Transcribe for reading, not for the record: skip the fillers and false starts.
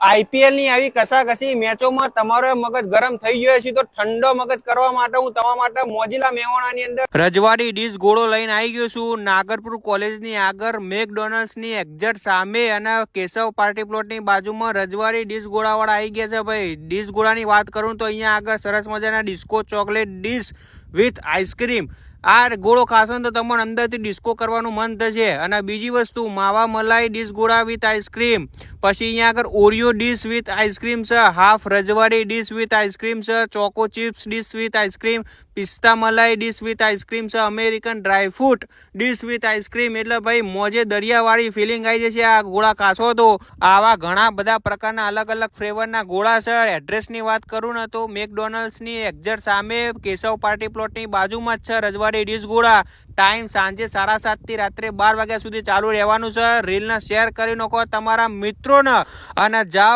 IPL ની આવી કસાકસી મેચોમાં તમારો મગજ ગરમ થઈ ગયો છે તો ઠંડો મગજ કરવા માટે હું તમારા માટે મોજીલા મેવાણાની અંદર રજવાડી ડીશ ગોળો લઈને આવી ગયો છું. નાગરપુર કોલેજની આગળ મેકડોનલ્ડ્સની એક્ઝેક્ટ સામે અને કેશવ પાર્ટી પ્લોટની બાજુમાં રજવાડી ડીશ ગોળાવાળા આવી ગયા છે. ભાઈ ડીશ ગોળાની વાત કરું તો અહીંયા આગળ સરસ મજાના disco chocolate dish with ice cream. આ ગોળો ખાશો તો તમને અંદરથી ડિસ્કો કરવાનું મન થશે. અને બીજી વસ્તુ માવા મલાઈ ડીશ ગોળા વિથ આઈસ્ક્રીમ. પછી અહીંયા આગળ ઓરિયો ડીશ વિથ આઈસ્ક્રીમ છે, હાફ રજવાડી ડીશ વિથ આઈસ્ક્રીમ છે, choco chips dish with ice cream, પિસ્તા malai dish with ice cream છે, American dry fruit dish with ice cream. એટલે ભાઈ મોજે દરિયાવાળી ફિલિંગ આવી જશે આ ગોળા ખાશો તો. આવા ઘણા બધા પ્રકારના અલગ અલગ ફ્લેવરના ગોળા છે. એડ્રેસની વાત કરું ને તો મેકડોનલ્ડ્સની એક્ઝેક્ટ સામે કેશવ પાર્ટી પ્લોટની બાજુમાં જ છે રજવાડી ડીશ ગોળા. ટાઈમ સાંજે 7:30 થી રાત્રે 12 વાગ્યા સુધી ચાલુ રહેવાનું છે. રીલને શેર કરી નાખો તમારા મિત્રોને અને જાઓ